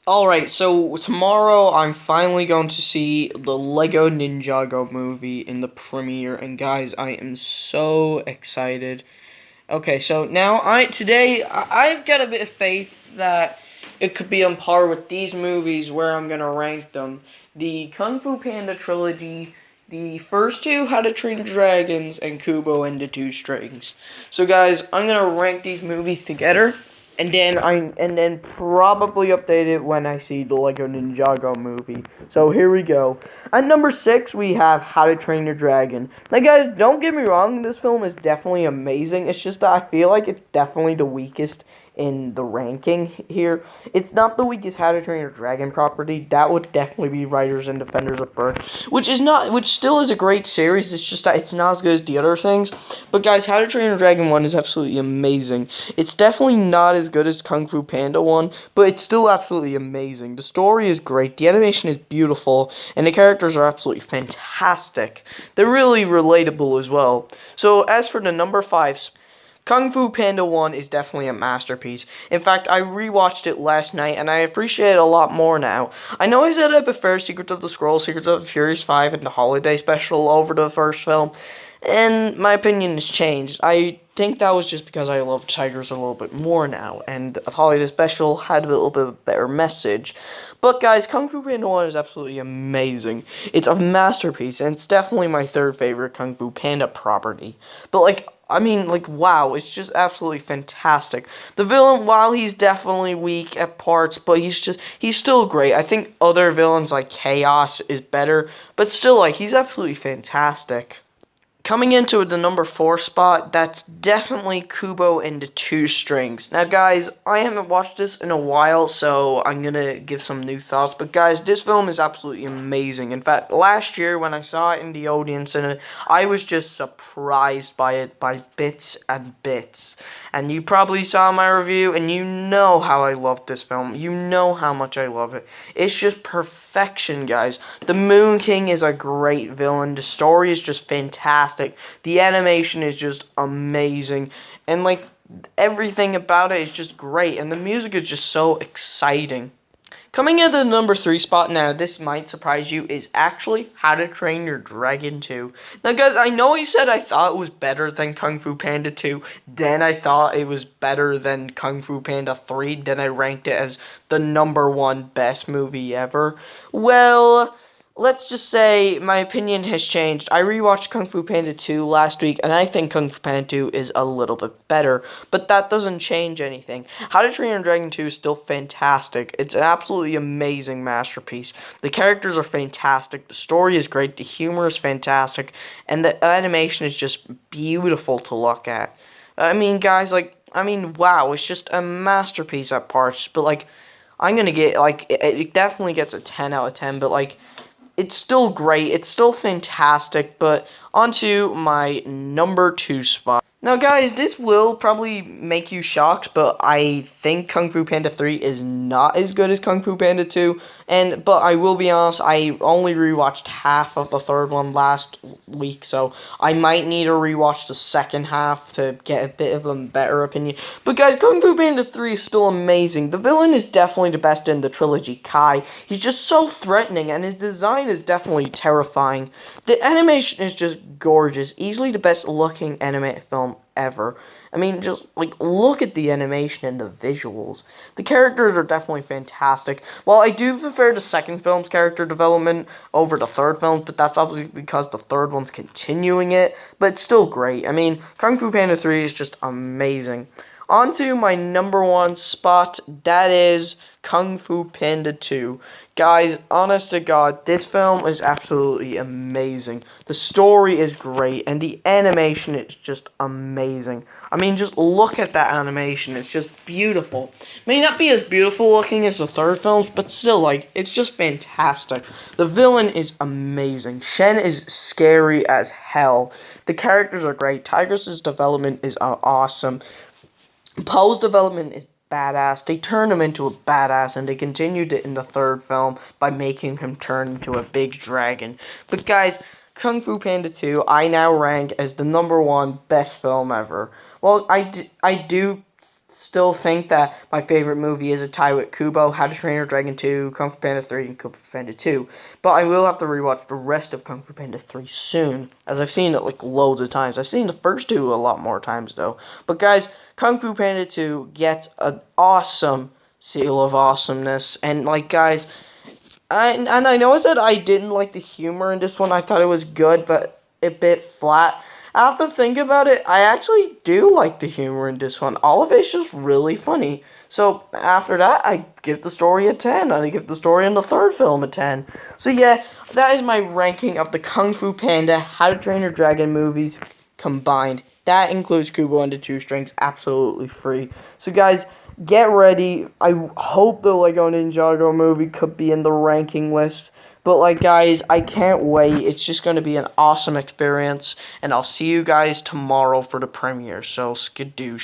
Alright, so tomorrow I'm finally going to see the Lego Ninjago movie in the premiere, and guys, I am so excited. Okay, so now I've got a bit of faith that it could be on par with these movies where I'm gonna rank them. The Kung Fu Panda trilogy, the first two, How to Train Your Dragons, and Kubo and the Two Strings. So guys, I'm gonna rank these movies together. And then probably update it when I see the Lego Ninjago movie. So here we go. At number 6, we have How to Train Your Dragon. Now guys, don't get me wrong, this film is definitely amazing. It's just that I feel like it's definitely the weakest in the ranking here. It's not the weakest How to Train Your Dragon property. That would definitely be Riders and Defenders of Earth, which still is a great series. It's just that it's not as good as the other things. But guys, How to Train Your Dragon 1 is absolutely amazing. It's definitely not as good as Kung Fu Panda 1, but it's still absolutely amazing. The story is great, the animation is beautiful, and the characters are absolutely fantastic. They're really relatable as well. So as for the number 5, Kung Fu Panda 1 is definitely a masterpiece. In fact, I rewatched it last night, and I appreciate it a lot more now. I know I said I prefer Secrets of the Scroll, Secrets of the Furious 5, and the Holiday Special over the first film, and my opinion has changed. I think that was just because I love Tigers a little bit more now, and the Holiday Special had a little bit of a better message. But guys, Kung Fu Panda 1 is absolutely amazing. It's a masterpiece, and it's definitely my third favorite Kung Fu Panda property. But wow, it's just absolutely fantastic. The villain, while he's definitely weak at parts, but he's still great. I think other villains like Chaos is better, but still, he's absolutely fantastic. Coming into the number 4 spot, that's definitely Kubo and the Two Strings. Now, guys, I haven't watched this in a while, so I'm gonna give some new thoughts. But, guys, this film is absolutely amazing. In fact, last year when I saw it in the audience, I was just surprised by it by bits and bits. And you probably saw my review, and you know how I love this film. You know how much I love it. It's just perfection, guys. The Moon King is a great villain. The story is just fantastic. The animation is just amazing. And, everything about it is just great. And the music is just so exciting. Coming into the number 3 spot now, this might surprise you, is actually How to Train Your Dragon 2. Now guys, I know I said I thought it was better than Kung Fu Panda 2, then I thought it was better than Kung Fu Panda 3, then I ranked it as the number 1 best movie ever. Well, let's just say my opinion has changed. I rewatched Kung Fu Panda 2 last week, and I think Kung Fu Panda 2 is a little bit better, but that doesn't change anything. How to Train Your Dragon 2 is still fantastic. It's an absolutely amazing masterpiece. The characters are fantastic, the story is great, the humor is fantastic, and the animation is just beautiful to look at. I mean, guys, wow, it's just a masterpiece at parts, but, I'm gonna get, it definitely gets a 10 out of 10, but, it's still great, it's still fantastic, but onto my number 2 spot. Now guys, this will probably make you shocked, but I think Kung Fu Panda 3 is not as good as Kung Fu Panda 2, but I will be honest, I only rewatched half of the third one last week, so I might need to rewatch the second half to get a bit of a better opinion. But guys, Kung Fu Panda 3 is still amazing. The villain is definitely the best in the trilogy, Kai. He's just so threatening, and his design is definitely terrifying. The animation is just gorgeous, easily the best looking animated film ever. I mean, just, look at the animation and the visuals. The characters are definitely fantastic. While I do prefer the second film's character development over the third film, but that's probably because the third one's continuing it, but it's still great. I mean, Kung Fu Panda 3 is just amazing. On to my number 1 spot, that is Kung Fu Panda 2. Guys, honest to God, this film is absolutely amazing. The story is great, and the animation is just amazing. I mean, just look at that animation. It's just beautiful. May not be as beautiful looking as the third films, but still, it's just fantastic. The villain is amazing. Shen is scary as hell. The characters are great. Tigress's development is awesome. Poe's development is badass. They turned him into a badass, and they continued it in the third film by making him turn into a big dragon. But guys, Kung Fu Panda 2, I now rank as the number 1 best film ever. Well, I do still think that my favorite movie is a tie with Kubo, How to Train Your Dragon 2, Kung Fu Panda 3, and Kung Fu Panda 2. But I will have to rewatch the rest of Kung Fu Panda 3 soon, as I've seen it like loads of times. I've seen the first two a lot more times though. But guys, Kung Fu Panda 2 gets an awesome seal of awesomeness, and like guys, I know I said I didn't like the humor in this one. I thought it was good, but a bit flat. After think about it, I actually do like the humor in this one. All of it's just really funny. So after that, I give the story a 10. I give the story in the third film a 10. So yeah, that is my ranking of the Kung Fu Panda, How to Train Your Dragon movies combined. That includes Kubo and the Two Strings, absolutely free. So guys, get ready. I hope the Lego Ninjago movie could be in the ranking list. But like guys, I can't wait. It's just going to be an awesome experience. And I'll see you guys tomorrow for the premiere. So skadoosh.